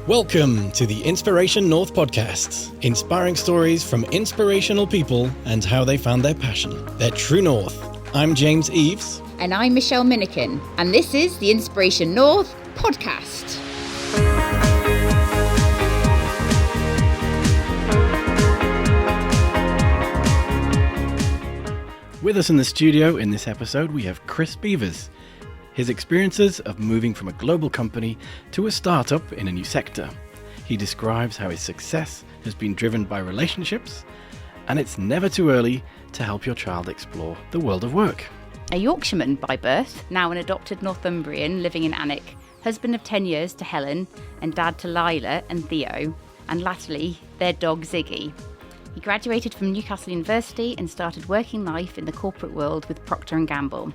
Welcome to the Inspiration North podcast, inspiring stories from inspirational people and how they found their passion, their true north. I'm James Eves. And I'm Michelle Minikin, and this is the Inspiration North podcast. With us in the studio in this episode, we have Chris Beevers. His experiences of moving from a global company to a startup in a new sector. He describes how his success has been driven by relationships, and it's never too early to help your child explore the world of work. A Yorkshireman by birth, now an adopted Northumbrian living in Alnwick, husband of 10 years to Helen, and dad to Lyla and Theo, and latterly their dog Ziggy. He graduated from Newcastle University and started working life in the corporate world with Procter Gamble.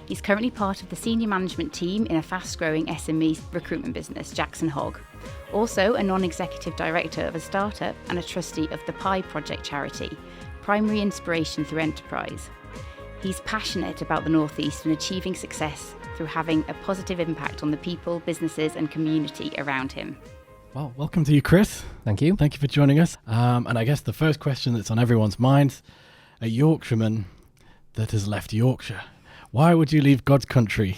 He's currently part of the senior management team in a fast-growing SME recruitment business, Jackson Hogg. Also a non-executive director of a startup and a trustee of the Pie Project charity, primary inspiration through enterprise. He's passionate about the North East and achieving success through having a positive impact on the people, businesses and community around him. Well, welcome to you, Chris. Thank you. Thank you for joining us. And I guess the first question that's on everyone's mind, a Yorkshireman that has left Yorkshire. Why would you leave God's country?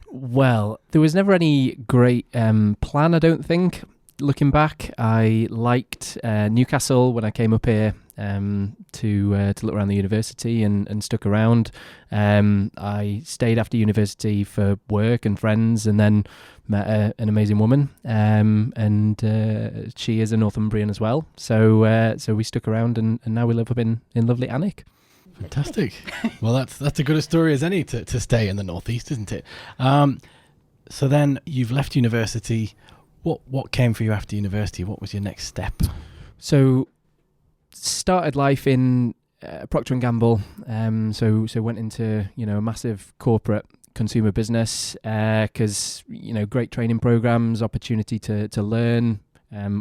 Well, there was never any great plan, I don't think. Looking back, I liked Newcastle when I came up here to look around the university and stuck around. I stayed after university for work and friends, and then met an amazing woman, and she is a Northumbrian as well. So we stuck around, and now we live up in lovely Alnwick. Fantastic. Well, that's a good a story as any to stay in the Northeast, isn't it? So then you've left university. What came for you after university? What was your next step? So started life in Procter Gamble. So went into a massive corporate consumer business because great training programs, opportunity to learn,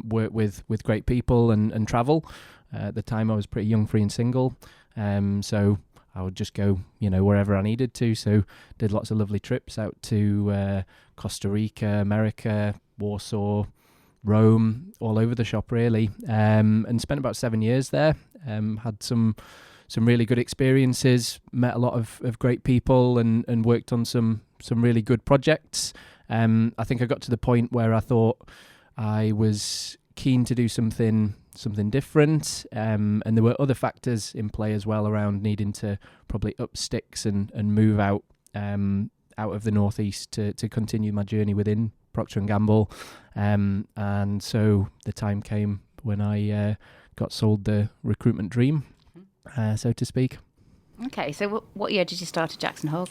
work with great people and travel. At the time I was pretty young, free and single. So I would just go, wherever I needed to. So did lots of lovely trips out to Costa Rica, America, Warsaw, Rome, all over the shop really. And spent about 7 years there. Had some really good experiences, met a lot of great people and worked on some really good projects. I think I got to the point where I thought I was keen to do something different, and there were other factors in play as well around needing to probably up sticks and move out of the Northeast to continue my journey within Procter Gamble, and so the time came when I got sold the recruitment dream, so to speak. Okay, so what year did you start at Jackson Hogg?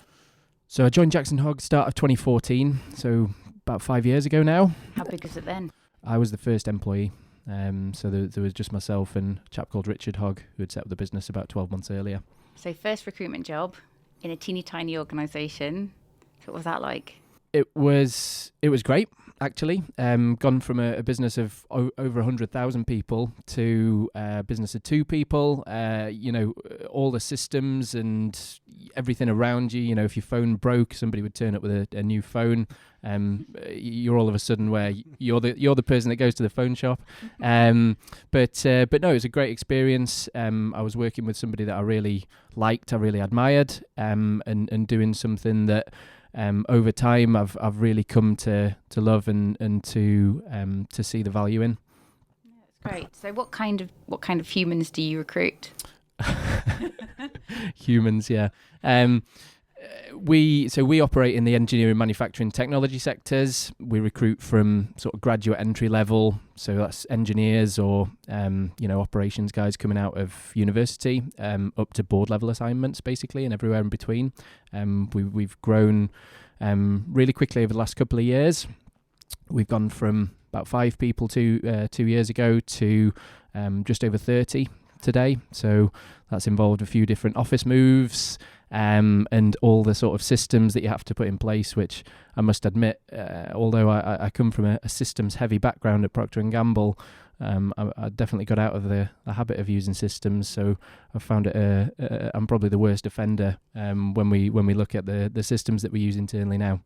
So I joined Jackson Hogg start of 2014, so about 5 years ago now. How big was it then? I was the first employee. So there was just myself and a chap called Richard Hogg who had set up the business about 12 months earlier. So first recruitment job in a teeny tiny organisation. So what was that like? It was great, actually. Gone from a business of over 100,000 people to a business of 2 people. All the systems and everything around you. If your phone broke, somebody would turn up with a new phone. You're all of a sudden where you're the person that goes to the phone shop. But no, it was a great experience. I was working with somebody that I really liked, I really admired, and doing something that over time I've really come to love and to see the value in. Yeah, that's great. So what kind of humans do you recruit? Humans, yeah. We operate in the engineering, manufacturing, technology sectors. We recruit from sort of graduate entry level, so that's engineers or operations guys coming out of university, up to board level assignments basically, and everywhere in between. We've grown really quickly over the last couple of years. We've gone from about 5 people 2 years ago to just over 30 today. So that's involved a few different office moves. And all the sort of systems that you have to put in place, which I must admit, although I come from a systems-heavy background at Procter Gamble, I definitely got out of the habit of using systems, so I found it I'm probably the worst offender when we look at the systems that we use internally now.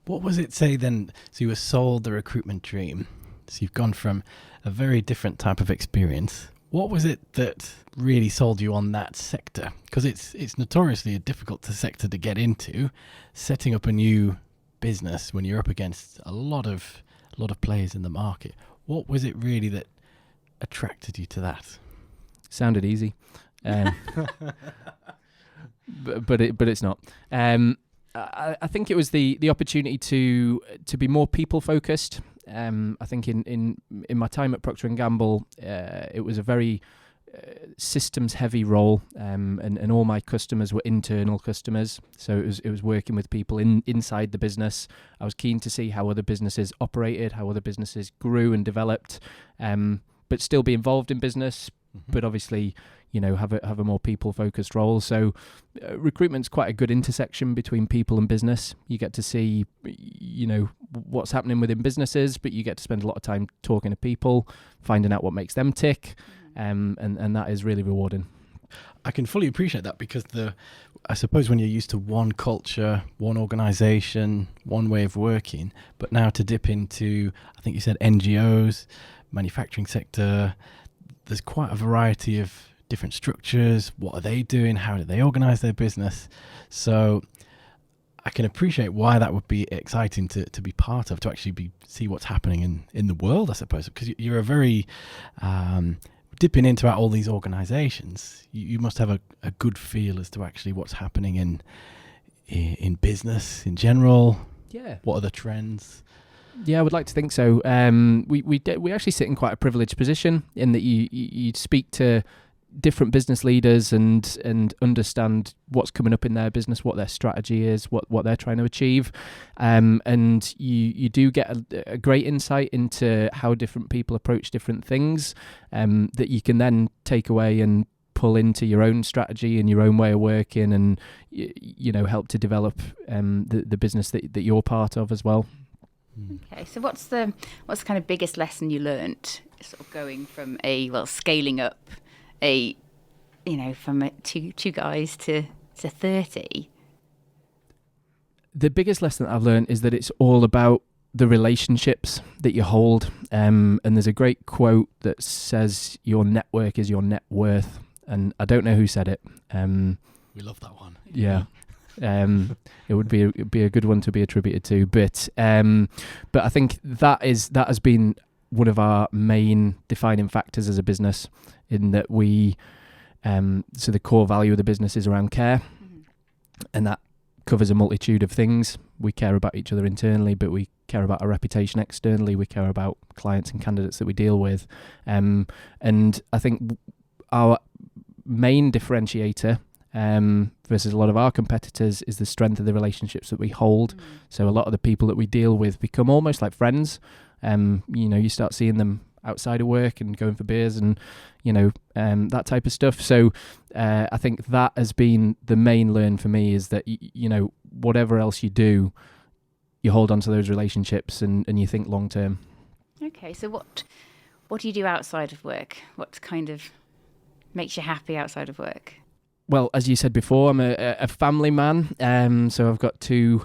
What was it say then? So you were sold the recruitment dream. So you've gone from a very different type of experience. What was it that really sold you on that sector? Because it's notoriously a difficult sector to get into. Setting up a new business when you're up against a lot of players in the market. What was it really that attracted you to that? Sounded easy, but it's not. I think it was the opportunity to be more people focused. I think in my time at Procter Gamble, it was a very systems heavy role, and all my customers were internal customers, so it was working with people inside the business. I was keen to see how other businesses operated, how other businesses grew and developed, but still be involved in business, but obviously have a more people focused role. So recruitment's quite a good intersection between people and business. You get to see what's happening within businesses, but you get to spend a lot of time talking to people, finding out what makes them tick. And that is really rewarding. I can fully appreciate that, because I suppose when you're used to one culture, one organisation, one way of working, but now to dip into, I think you said NGOs, manufacturing sector, there's quite a variety of different structures. What are they doing? How do they organise their business? So I can appreciate why that would be exciting to be part of, to actually see what's happening in the world, I suppose, because you're a very dipping into all these organisations. You must have a good feel as to actually what's happening in business in general. Yeah. What are the trends? Yeah, I would like to think so. We actually sit in quite a privileged position in that you speak to different business leaders and understand what's coming up in their business, what their strategy is, what they're trying to achieve, and you do get a great insight into how different people approach different things, that you can then take away and pull into your own strategy and your own way of working, and help to develop the business that you're part of as well. Okay, so what's the kind of biggest lesson you learnt, sort of going from scaling up from two guys to 30? The biggest lesson that I've learned is that it's all about the relationships that you hold. And there's a great quote that says, "Your network is your net worth." And I don't know who said it. We love that one. Yeah. It would be a good one to be attributed to, but I think that has been one of our main defining factors as a business, in that we so the core value of the business is around care, and that covers a multitude of things. We care about each other internally, but we care about our reputation externally. We care about clients and candidates that we deal with, and I think our main differentiator versus a lot of our competitors is the strength of the relationships that we hold. So a lot of the people that we deal with become almost like friends. You start seeing them outside of work and going for beers and that type of stuff. So I think that has been the main learn for me, is that whatever else you do, you hold on to those relationships and you think long term. Okay, so what do you do outside of work? What kind of makes you happy outside of work? Well, as you said before, I'm a family man. So I've got two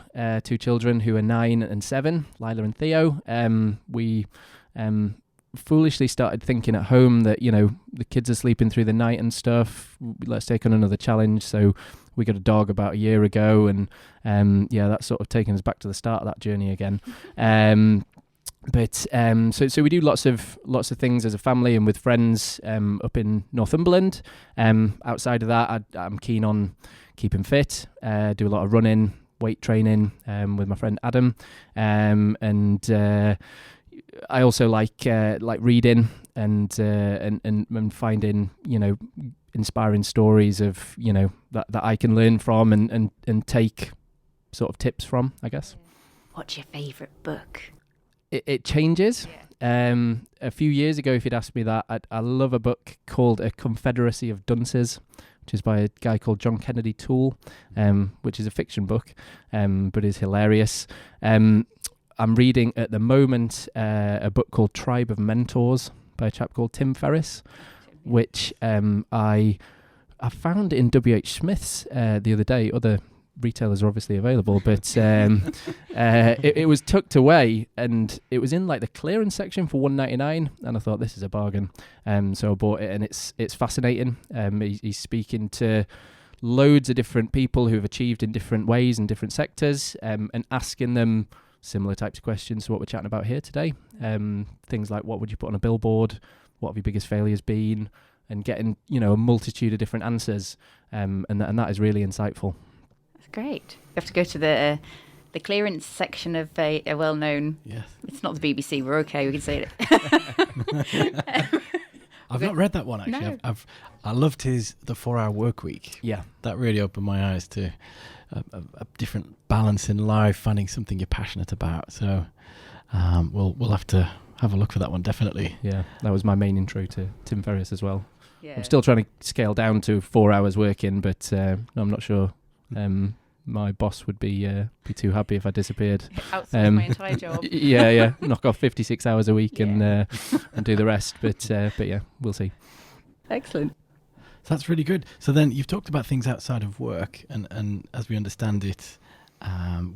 children who are 9 and 7, Lyla and Theo. We foolishly started thinking at home that, the kids are sleeping through the night and stuff. Let's take on another challenge. So we got a dog about a year ago, and that's sort of taken us back to the start of that journey again. So we do lots of things as a family and with friends up in Northumbrian. Outside of that, I'm keen on keeping fit. Do a lot of running, weight training with my friend Adam, and I also like reading and finding inspiring stories of that I can learn from and take sort of tips from, I guess. What's your favourite book? It changes. Yeah. A few years ago, if you'd asked me that, I love a book called A Confederacy of Dunces, which is by a guy called John Kennedy Toole, which is a fiction book, but is hilarious. I'm reading at the moment a book called Tribe of Mentors by a chap called Tim Ferriss, which I found in W.H. Smith's the other day. Other retailers are obviously available, but it was tucked away, and it was in like the clearance section for $1.99, and I thought, this is a bargain. So I bought it, and it's fascinating. He's speaking to loads of different people who have achieved in different ways in different sectors, and asking them similar types of questions to what we're chatting about here today. Things like, what would you put on a billboard? What have your biggest failures been? And getting, a multitude of different answers, and that is really insightful. That's great. You have to go to the clearance section of a well-known. Yes. It's not the BBC. We're okay. We can say it. I've not read that one actually. No. I loved the 4-hour work week. Yeah, that really opened my eyes to a different balance in life, finding something you're passionate about. So we'll have to have a look for that one, definitely. Yeah, that was my main intro to Tim Ferriss as well. Yeah. I'm still trying to scale down to 4 hours working, but I'm not sure my boss would be too happy if I disappeared. Outsource my entire job. Yeah, knock off 56 hours a week and do the rest. But yeah, we'll see. Excellent. So that's really good. So then you've talked about things outside of work, and as we understand it,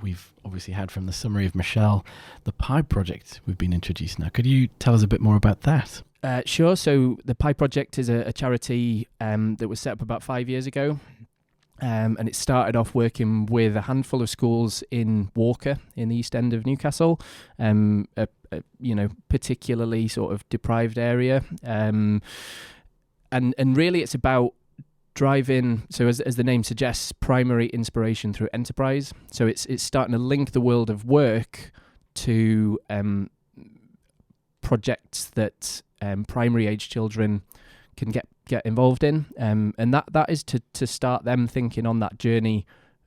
we've obviously had from the summary of Michelle, the Pie Project we've been introduced now. Could you tell us a bit more about that? Sure. So the Pie Project is a charity that was set up about 5 years ago. And it started off working with a handful of schools in Walker, in the east end of Newcastle, a particularly sort of deprived area. And really it's about driving, so as the name suggests, primary inspiration through enterprise. So it's starting to link the world of work to projects that primary age children can get involved in, and that is to start them thinking on that journey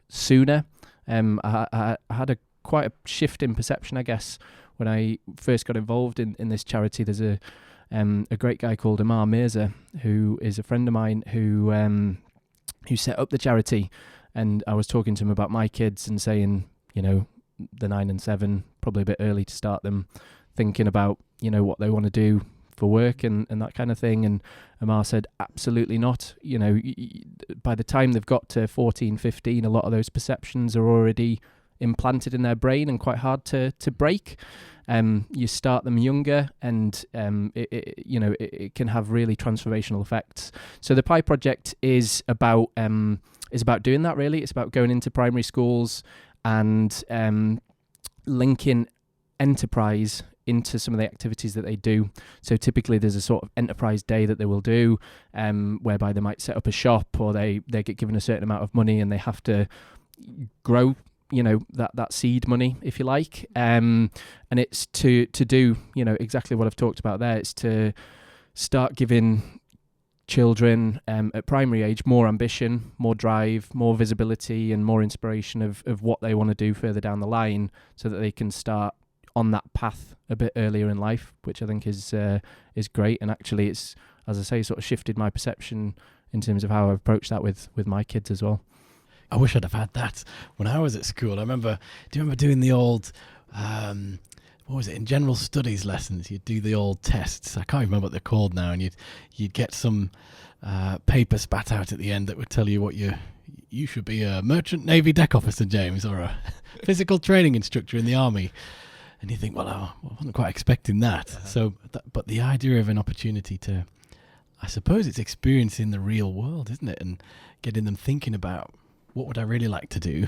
sooner. I had quite a shift in perception, I guess, when I first got involved in this charity. There's a great guy called Amar Mirza, who is a friend of mine who set up the charity, and I was talking to him about my kids and saying, the 9 and 7, probably a bit early to start them thinking about what they want to do for work and that kind of thing. And Amar said, absolutely not. By the time they've got to 14, 15, a lot of those perceptions are already implanted in their brain and quite hard to break. You start them younger, and it can have really transformational effects. So the Pie Project is about doing that. Really, it's about going into primary schools and linking enterprise into some of the activities that they do. So typically there's a sort of enterprise day that they will do, whereby they might set up a shop, or they get given a certain amount of money and they have to grow that seed money, if you like, and it's to do exactly what I've talked about there. It's to start giving children at primary age more ambition, more drive, more visibility, and more inspiration of what they want to do further down the line, so that they can start on that path a bit earlier in life, which I think is great. And actually it's, as I say, sort of shifted my perception in terms of how I approach that with my kids as well. I wish I'd have had that when I was at school. Do you remember doing the old, what was it, in general studies lessons? You'd do the old tests. I can't even remember what they're called now. And you'd get some paper spat out at the end that would tell you what you should be a merchant navy deck officer, James, or a physical training instructor in the army. And you think, well, I wasn't quite expecting that. So, but the idea of an opportunity to, I suppose it's experiencing the real world, isn't it? And getting them thinking about, what would I really like to do?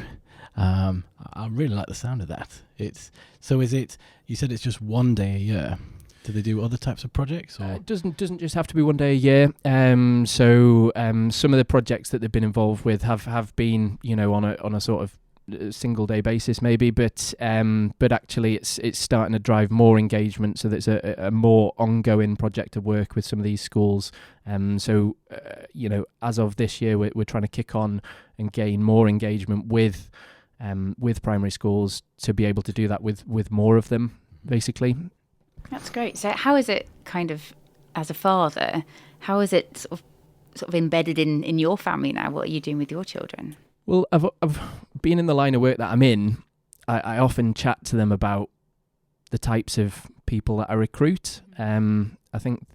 I really like the sound of that. Is it, you said it's just one day a year. Do they do other types of projects? Or? It doesn't just have to be one day a year. So some of the projects that they've been involved with have been, on a sort of single day basis maybe, but actually it's starting to drive more engagement, so there's a more ongoing project of work with some of these schools. So as of this year, we're trying to kick on and gain more engagement with primary schools to be able to do that with more of them, basically. That's great. So how is it kind of, as a father, how is it sort of embedded in your family now? What are you doing with your children? Well, I've been in the line of work that I'm in. I often chat to them about the types of people that I recruit. I think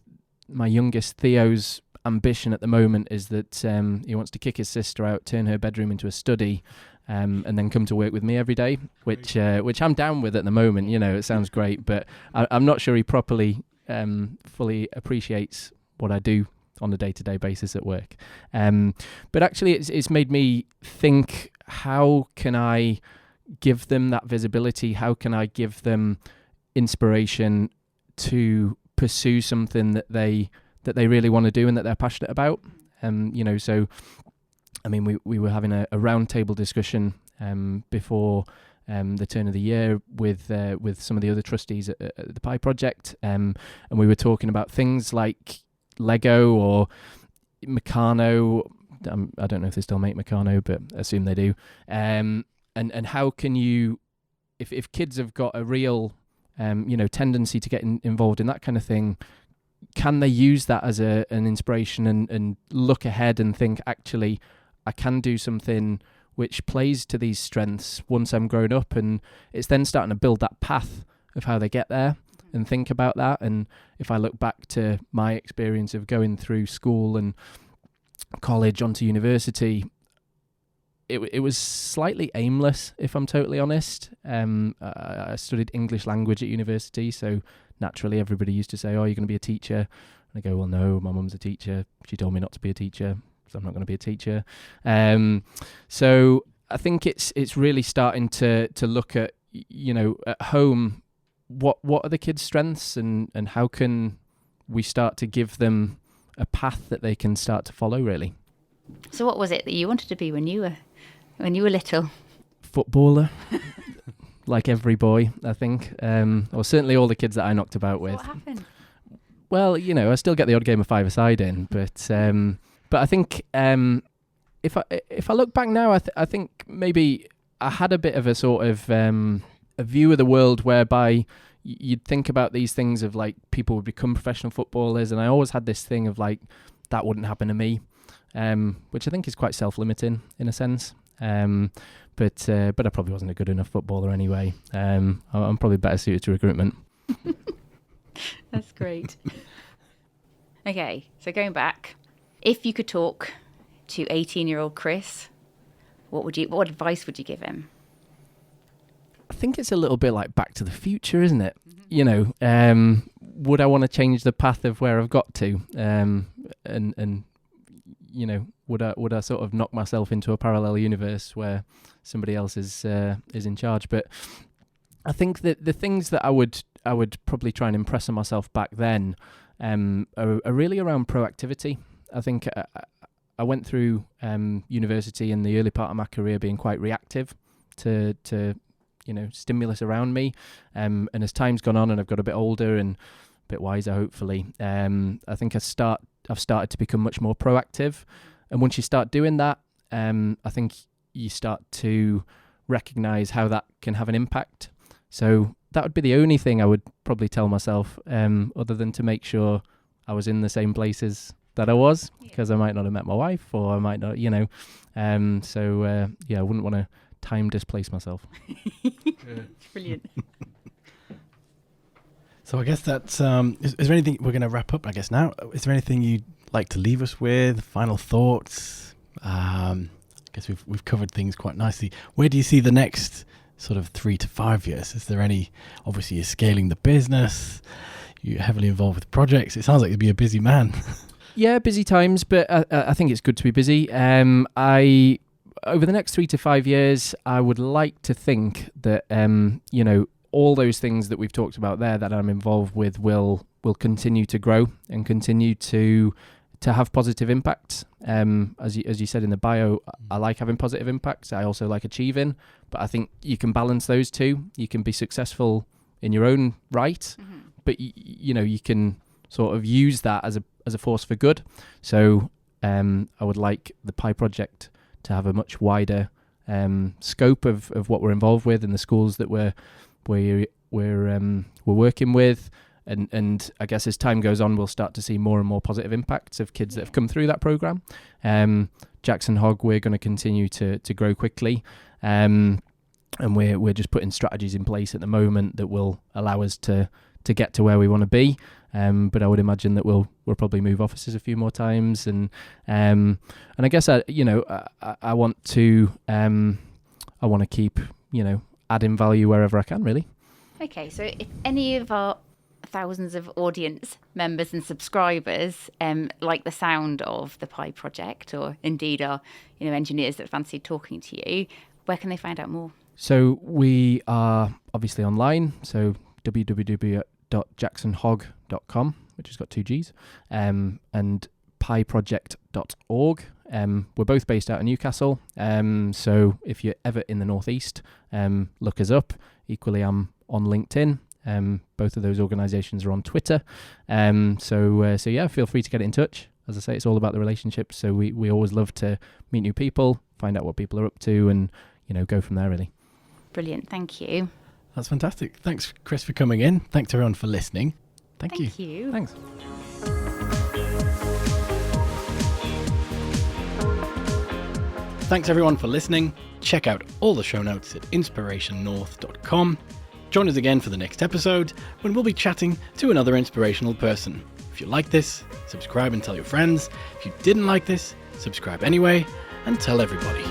my youngest Theo's ambition at the moment is that he wants to kick his sister out, turn her bedroom into a study, and then come to work with me every day, which I'm down with at the moment. It sounds great, but I'm not sure he properly fully appreciates what I do on a day-to-day basis at work. But actually, it's made me think, how can I give them that visibility? How can I give them inspiration to pursue something that they really want to do and that they're passionate about? So I mean, we were having a roundtable discussion before the turn of the year with some of the other trustees at the Pie Project, and we were talking about things like Lego or Meccano. I don't know if they still make Meccano, but I assume they do. And how can you, if kids have got a real tendency to get involved in that kind of thing, can they use that as an inspiration and look ahead and think, actually, I can do something which plays to these strengths once I'm grown up? And it's then starting to build that path of how they get there and think about that. And if I look back to my experience of going through school and college onto university, it was slightly aimless, if I'm totally honest. I studied English language at university, so naturally everybody used to say, "Oh, you're going to be a teacher." And I go, "Well, no, my mum's a teacher. She told me not to be a teacher, so I'm not going to be a teacher." So I think it's really starting to look at, at home, what are the kids' strengths, and how can we start to give them a path that they can start to follow, really. So what was it that you wanted to be when you were little? Footballer. Like every boy, I think. Or certainly all the kids that I knocked about with. What happened? Well, I still get the odd game of five-a-side in, but I think if I look back now, I think maybe I had a bit of a sort of a view of the world whereby you'd think about these things of like people would become professional footballers, and I always had this thing of like that wouldn't happen to me, which I think is quite self-limiting in a sense. But I probably wasn't a good enough footballer anyway. I'm probably better suited to recruitment. That's great. Okay, so going back, if you could talk to 18-year-old Chris, what advice would you give him? I think it's a little bit like Back to the Future, isn't it? Mm-hmm. Would I want to change the path of where I've got to? And would I sort of knock myself into a parallel universe where somebody else is in charge? But I think that the things that I would probably try and impress on myself back then are really around proactivity. I think I went through university in the early part of my career being quite reactive to stimulus around me, and as time's gone on and I've got a bit older and a bit wiser, hopefully, I think I've started to become much more proactive. And once you start doing that, I think you start to recognise how that can have an impact. So that would be the only thing I would probably tell myself, other than to make sure I was in the same places that I was, because I might not have met my wife, or I might not, I wouldn't want to time displace myself. Brilliant. So I guess that's, is there anything, we're going to wrap up, I guess, now. Is there anything you'd like to leave us with? Final thoughts? I guess we've covered things quite nicely. Where do you see the next sort of 3 to 5 years? Is there any, obviously you're scaling the business, you're heavily involved with projects. It sounds like you'd be a busy man. Yeah, busy times, but I think it's good to be busy. Over the next 3 to 5 years, I would like to think that, all those things that we've talked about there that I'm involved with will continue to grow and continue to have positive impacts. As you said in the bio, I like having positive impacts. I also like achieving, but I think you can balance those two. You can be successful in your own right, but you can sort of use that as a force for good. So I would like the Pie Project to have a much wider scope of what we're involved with and the schools that we're working with, and I guess as time goes on, we'll start to see more and more positive impacts of kids that have come through that program. Jackson Hogg, we're going to continue to grow quickly, and we're just putting strategies in place at the moment that will allow us to get to where we want to be. But I would imagine that we'll probably move offices a few more times, and I guess I want to I want to keep, adding value wherever I can, really. Okay, so if any of our thousands of audience members and subscribers like the sound of the Pi project, or indeed are engineers that fancy talking to you, where can they find out more? So we are obviously online, so www.jacksonhogg.com, which has got 2 G's, and piproject.org. We're both based out of Newcastle, so if you're ever in the northeast, look us up. Equally, I'm on LinkedIn. Both of those organisations are on Twitter. So yeah, feel free to get in touch. As I say, it's all about the relationships. So we always love to meet new people, find out what people are up to, and go from there, really. Brilliant, thank you. That's fantastic. Thanks, Chris, for coming in. Thanks everyone for listening. Thank you. Thanks. Thanks everyone for listening. Check out all the show notes at inspirationnorth.com. Join us again for the next episode, when we'll be chatting to another inspirational person. If you like this, subscribe and tell your friends. If you didn't like this, subscribe anyway and tell everybody.